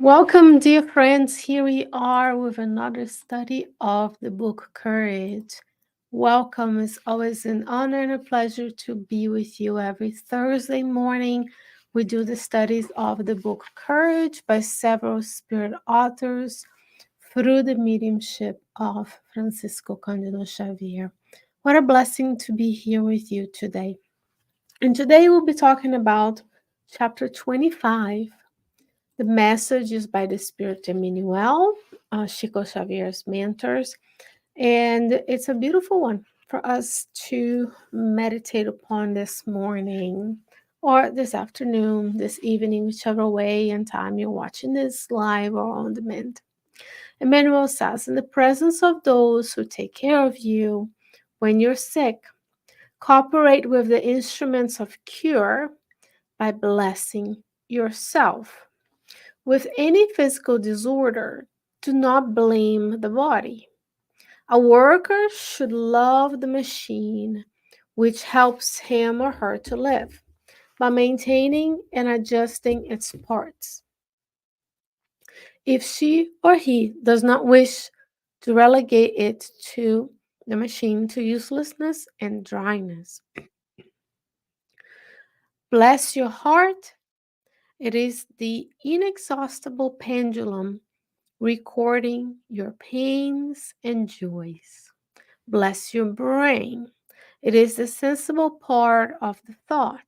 Welcome, dear friends. Here we are with another study of the book Courage. Welcome. It's always an honor and a pleasure to be with you every Thursday morning. We do the studies of the book Courage by several spirit authors through the mediumship of Francisco Cândido Xavier. What a blessing to be here with you today. And today we'll be talking about chapter 25. The message is by the Spirit Emmanuel, Chico Xavier's mentors, and it's a beautiful one for us to meditate upon this morning or this afternoon, this evening, whichever way and time you're watching this live or on demand. Emmanuel says, in the presence of those who take care of you when you're sick, cooperate with the instruments of cure by blessing yourself. With any physical disorder, do not blame the body. A worker should love the machine which helps him or her to live by maintaining and adjusting its parts. If she or he does not wish to relegate it to the machine to uselessness and dryness. Bless your heart. It is the inexhaustible pendulum recording your pains and joys. Bless your brain. It is the sensible part of the thought.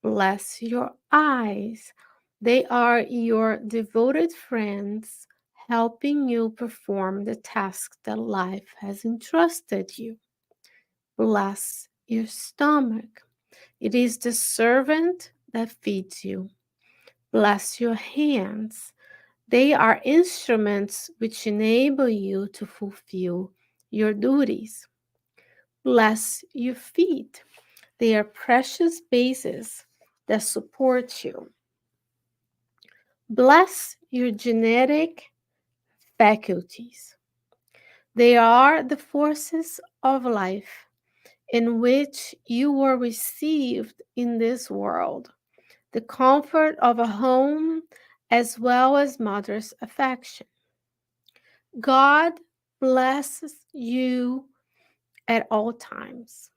Bless your eyes. They are your devoted friends, helping you perform the task that life has entrusted you. Bless your stomach. It is the servant that feeds you. Bless your hands. They are instruments which enable you to fulfill your duties. Bless your feet. They are precious bases that support you. Bless your genetic faculties. They are the forces of life in which you were received in this world, the comfort of a home as well as mother's affection. God blesses you at all times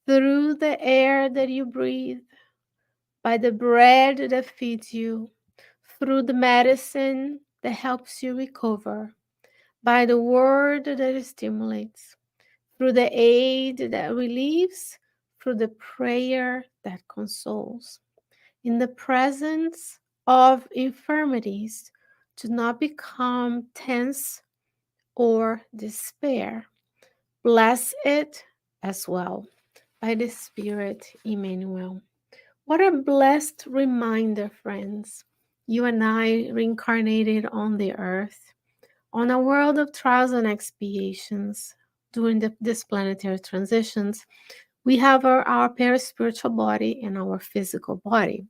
through the air that you breathe, by the bread that feeds you, through the medicine that helps you recover, by the word that stimulates, through the aid that relieves, through the prayer that consoles. In the presence of infirmities, do not become tense or despair. Bless it as well by the Spirit Emmanuel. What a blessed reminder, friends. You and I reincarnated on the earth, on a world of trials and expiations during this planetary transitions. We have our paraspiritual body and our physical body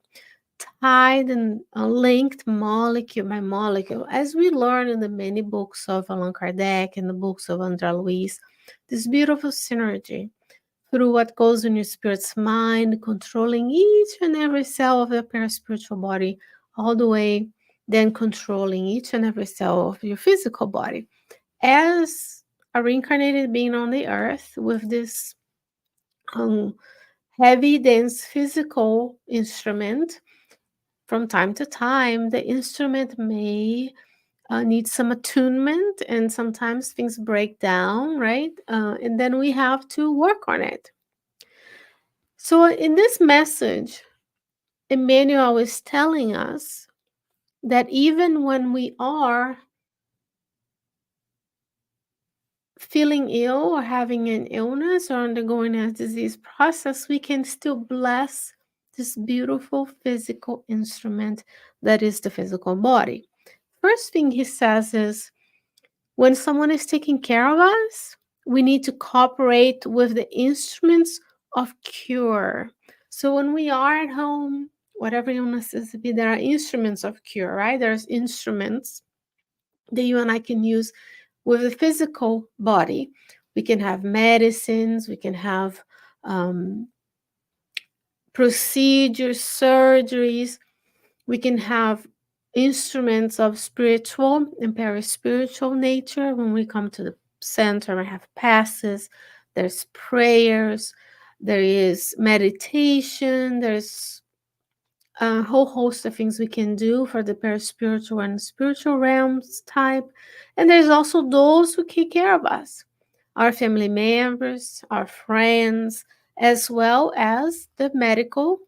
tied and linked molecule by molecule, as we learn in the many books of Allan Kardec and the books of André Luiz, this beautiful synergy through what goes in your spirit's mind, controlling each and every cell of your paraspiritual body, all the way then controlling each and every cell of your physical body. As a reincarnated being on the earth with this um, heavy, dense physical instrument, from time to time, the instrument may need some attunement, and sometimes things break down, right? And then we have to work on it. So, in this message, Emmanuel is telling us that even when we are feeling ill or having an illness or undergoing a disease process, we can still bless this beautiful physical instrument that is the physical body. First thing he says is, when someone is taking care of us, we need to cooperate with the instruments of cure. So when we are at home, whatever illnesses be, there are instruments of cure, right? There's instruments that you and I can use with the physical body. We can have medicines, we can have procedures, surgeries, we can have instruments of spiritual and paraspiritual nature. When we come to the center, we have passes, there's prayers, there is meditation, there's a whole host of things we can do for the paraspiritual and spiritual realms type. And there's also those who take care of us, our family members, our friends, as well as the medical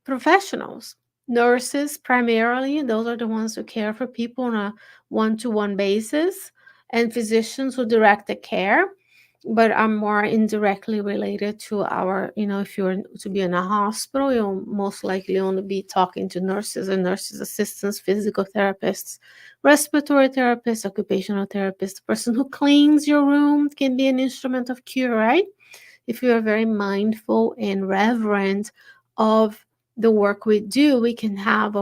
professionals. Nurses, primarily, those are the ones who care for people on a one to one basis, and physicians who direct the care, but are more indirectly related to our, if you're to be in a hospital, you'll most likely only be talking to nurses and nurses' assistants, physical therapists, respiratory therapists, occupational therapists. The person who cleans your room can be an instrument of cure, right? If you are very mindful and reverent of the work we do, we can have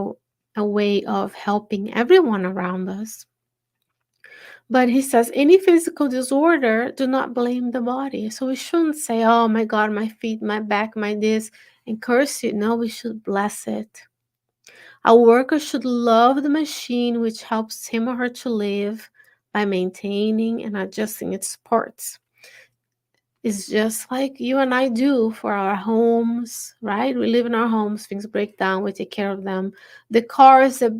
a way of helping everyone around us. But he says, any physical disorder, do not blame the body. So we shouldn't say, oh my God, my feet, my back, my this, and curse it. No, we should bless it. A worker should love the machine which helps him or her to live by maintaining and adjusting its parts. It's just like you and I do for our homes, right? We live in our homes, things break down, we take care of them. The cars that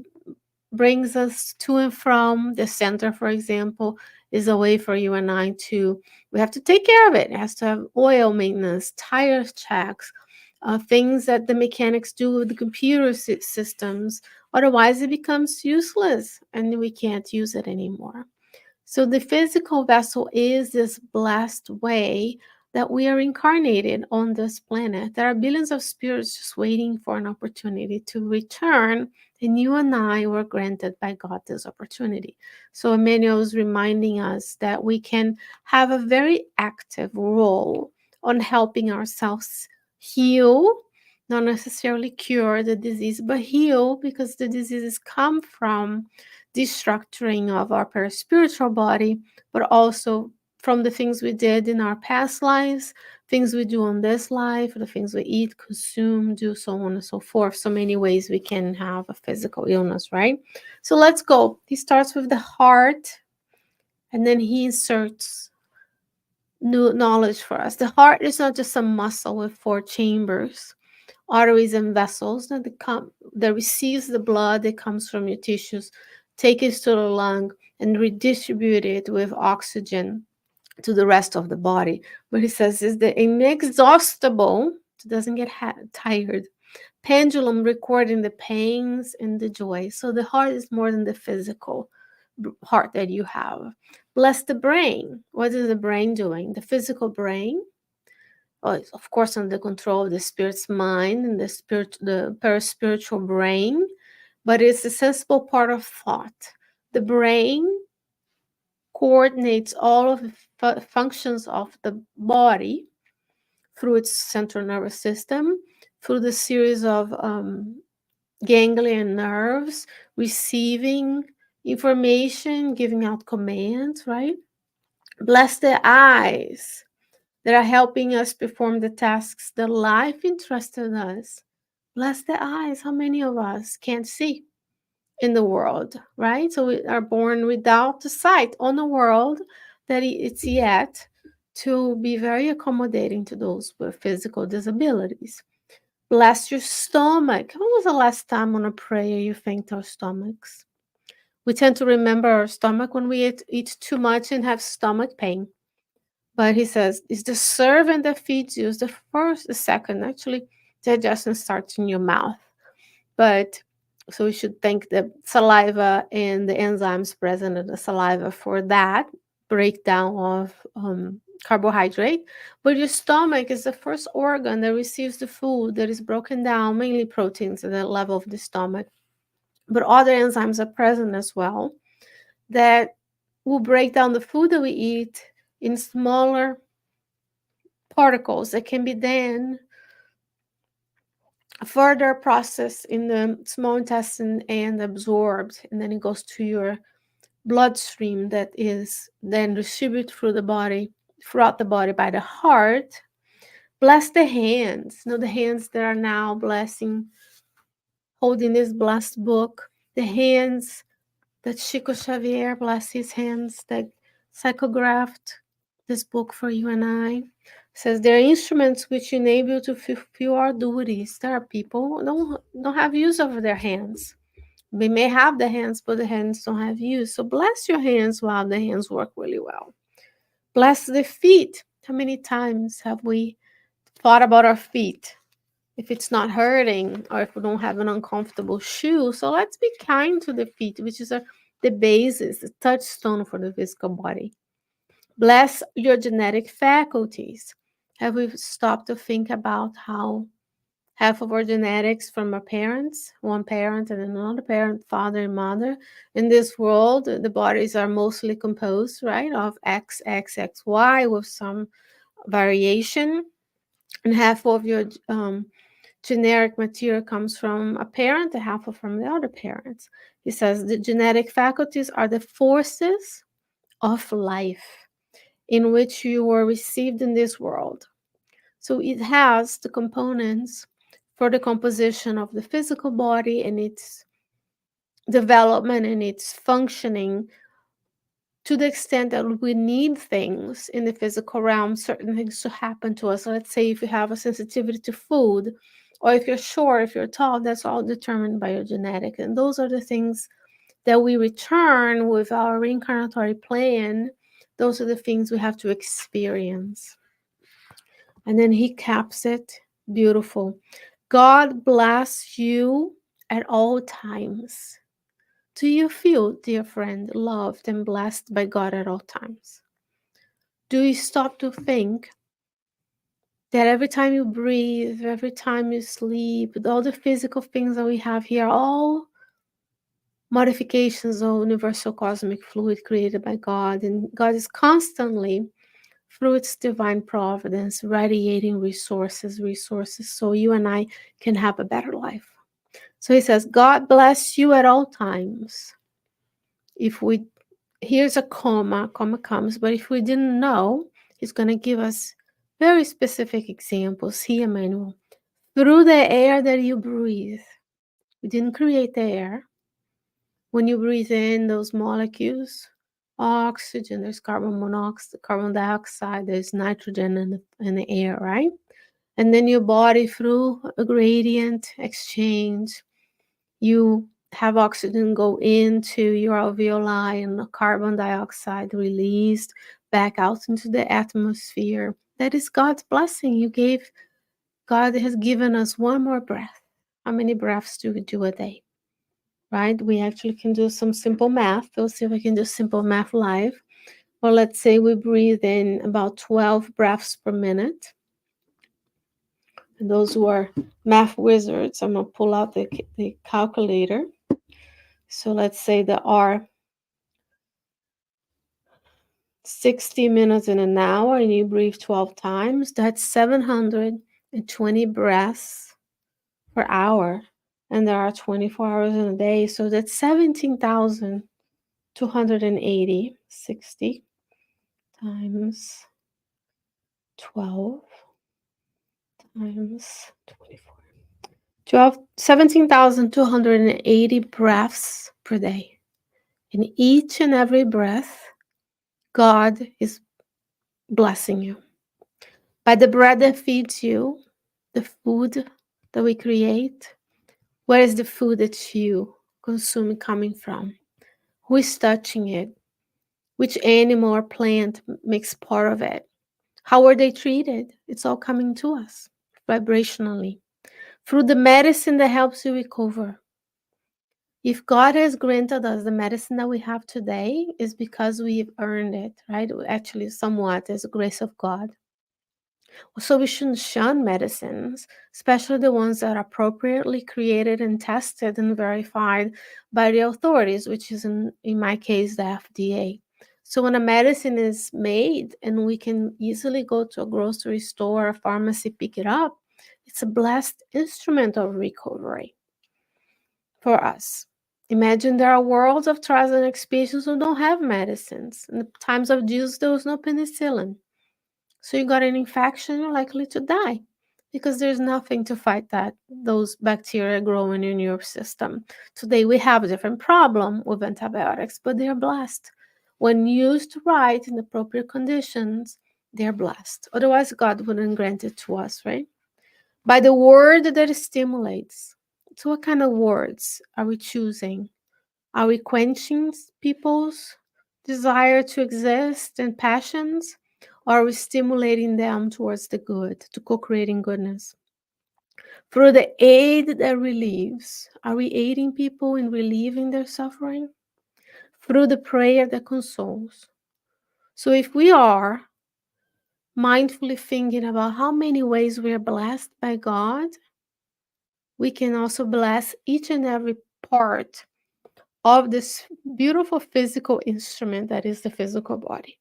brings us to and from the center, for example, is a way for you and I to, we have to take care of it. It has to have oil maintenance, tire checks, things that the mechanics do with the computer systems. Otherwise, it becomes useless and we can't use it anymore. So the physical vessel is this blessed way that we are incarnated on this planet. There are billions of spirits just waiting for an opportunity to return, and you and I were granted by God this opportunity. So Emmanuel is reminding us that we can have a very active role on helping ourselves heal, not necessarily cure the disease, but heal, because the diseases come from destructuring of our paraspiritual body, but also from the things we did in our past lives, things we do on this life, the things we eat, consume, do, so on and so forth. So many ways we can have a physical illness, right? So let's go. He starts with the heart, and then he inserts new knowledge for us. The heart is not just a muscle with four chambers, arteries and vessels that receives the blood that comes from your tissues, take it to the lung, and redistribute it with oxygen to the rest of the body. But he says is the inexhaustible, it doesn't get tired, pendulum recording the pains and the joy. So the heart is more than the physical heart that you have. Bless the brain. What is the brain doing? The physical brain, it's of course under the control of the spirit's mind and the paraspiritual brain, but it's a sensible part of thought. The brain coordinates all of the functions of the body through its central nervous system, through the series of ganglion nerves, receiving information, giving out commands, right? Bless the eyes that are helping us perform the tasks that life entrusted us. Bless the eyes. How many of us can't see in the world, right? So we are born without the sight on the world that it's yet to be very accommodating to those with physical disabilities. Bless your stomach. When was the last time on a prayer you thanked our stomachs? We tend to remember our stomach when we eat too much and have stomach pain. But he says, it's the servant that feeds you. It's the first, the second. Actually, digestion starts in your mouth. But so we should thank the saliva and the enzymes present in the saliva for that breakdown of carbohydrate. But your stomach is the first organ that receives the food that is broken down, mainly proteins at the level of the stomach. But other enzymes are present as well that will break down the food that we eat in smaller particles that can be then further processed in the small intestine and absorbed, and then it goes to your bloodstream that is then distributed throughout the body by the heart. Bless the hands. The hands that are now blessing, holding this blessed book. The hands that Chico Xavier, bless his hands, that psychographed this book for you and I, says they're instruments which enable you to fulfill our duties. There are people who don't have use of their hands. We may have the hands, but the hands don't have use. So bless your hands while the hands work really well. Bless the feet. How many times have we thought about our feet? If it's not hurting or if we don't have an uncomfortable shoe. So let's be kind to the feet, which is the basis, the touchstone for the physical body. Bless your genetic faculties. Have we stopped to think about how half of our genetics from our parents, one parent and another parent, father and mother? In this world, the bodies are mostly composed, right, of X, X, X, Y with some variation. And half of your generic material comes from a parent, and half from the other parents. He says the genetic faculties are the forces of life in which you were received in this world. So it has the components for the composition of the physical body and its development and its functioning to the extent that we need things in the physical realm, certain things to happen to us. So let's say if you have a sensitivity to food, or if you're short, if you're tall, that's all determined by your genetic. And those are the things that we return with our reincarnatory plan. Those are the things we have to experience. And then he caps it beautiful. God bless you at all times. Do you feel, dear friend, loved and blessed by God at all times? Do you stop to think that every time you breathe, every time you sleep, all the physical things that we have here, all modifications of universal cosmic fluid created by God, and God is constantly, through its divine providence, radiating resources, so you and I can have a better life. So he says, God bless you at all times. If we, here's a comma comes, but if we didn't know, he's going to give us very specific examples here, Emmanuel. Through the air that you breathe, we didn't create the air. When you breathe in those molecules, oxygen, there's carbon monoxide, carbon dioxide, there's nitrogen in the air, right? And then your body, through a gradient exchange, you have oxygen go into your alveoli and carbon dioxide released back out into the atmosphere. That is God's blessing. God has given us one more breath. How many breaths do we do a day? Right? We actually can do some simple math. We'll see if I can do simple math live. Well, let's say we breathe in about 12 breaths per minute. And those who are math wizards, I'm going to pull out the calculator. So let's say there are 60 minutes in an hour and you breathe 12 times. That's 720 breaths per hour. And there are 24 hours in a day. So that's 17,280. 60 times 12 times 24. 17,280 breaths per day. In each and every breath, God is blessing you. By the bread that feeds you, the food that we create, where is the food that you consume coming from? Who is touching it? Which animal or plant makes part of it? How are they treated? It's all coming to us vibrationally through the medicine that helps you recover. If God has granted us the medicine that we have today, is because we've earned it, right? Actually, somewhat as a grace of God. So we shouldn't shun medicines, especially the ones that are appropriately created and tested and verified by the authorities, which is in my case, the FDA. So when a medicine is made and we can easily go to a grocery store or pharmacy, pick it up, it's a blessed instrument of recovery for us. Imagine there are worlds of trials and expiations who don't have medicines. In the times of Jesus, there was no penicillin. So you got an infection, you're likely to die. because there's nothing to fight that those bacteria growing in your system. Today we have a different problem with antibiotics, but they're blessed. When used right in appropriate conditions, they're blessed. Otherwise, God wouldn't grant it to us, right? By the word that stimulates. So, what kind of words are we choosing? Are we quenching people's desire to exist and passions? Or are we stimulating them towards the good, to co creating goodness? Through the aid that relieves, are we aiding people in relieving their suffering? Through the prayer that consoles. So, if we are mindfully thinking about how many ways we are blessed by God, we can also bless each and every part of this beautiful physical instrument that is the physical body.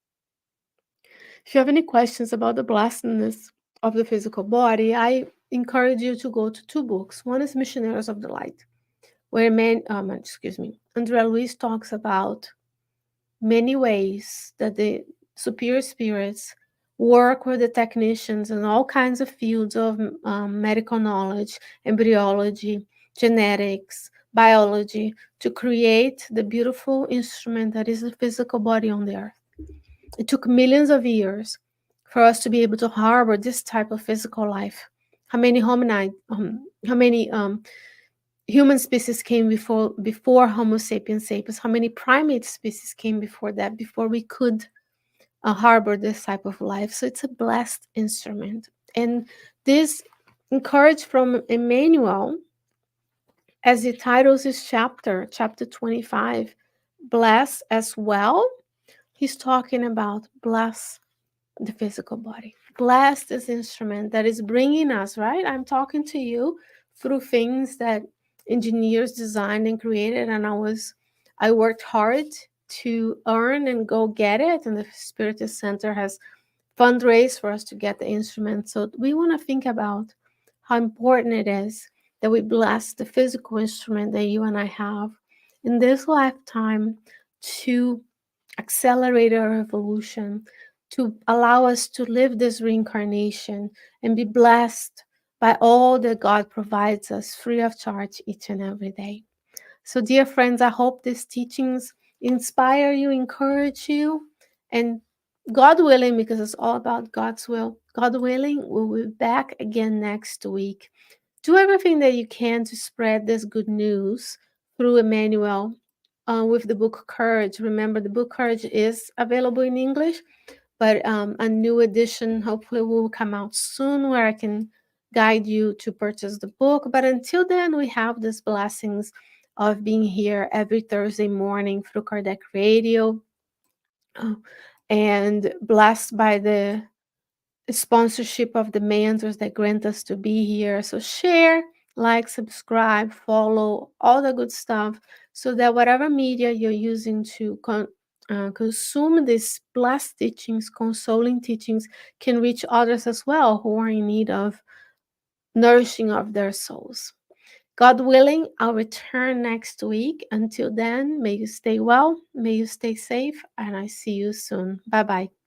If you have any questions about the blessedness of the physical body, I encourage you to go to two books. One is Missionaries of the Light, where Andrea Luis talks about many ways that the superior spirits work with the technicians in all kinds of fields of medical knowledge, embryology, genetics, biology, to create the beautiful instrument that is the physical body on the earth. It took millions of years for us to be able to harbor this type of physical life. How many human species came before Homo sapiens sapiens? How many primate species came before that? Before we could harbor this type of life. So it's a blessed instrument, and this encouraged from Emmanuel, as he titles his chapter 25, bless as well. He's talking about bless the physical body. Bless this instrument that is bringing us, right? I'm talking to you through things that engineers designed and created, and I worked hard to earn and go get it. And the Spiritist Center has fundraised for us to get the instrument. So we want to think about how important it is that we bless the physical instrument that you and I have in this lifetime to accelerate our evolution, to allow us to live this reincarnation and be blessed by all that God provides us free of charge each and every day. So, dear friends, I hope these teachings inspire you, encourage you, and God willing, because it's all about God's will, God willing, we'll be back again next week. Do everything that you can to spread this good news through Emmanuel with the book Courage. Remember, the book Courage is available in English, but a new edition hopefully will come out soon where I can guide you to purchase the book. But until then, we have these blessings of being here every Thursday morning through Kardec Radio, uh, and blessed by the sponsorship of the mentors that grant us to be here. So share, like, subscribe, follow, all the good stuff, so that whatever media you're using to consume these blessed teachings, consoling teachings, can reach others as well who are in need of nourishing of their souls. God willing, I'll return next week. Until then, may you stay well, may you stay safe, and I see you soon. Bye bye.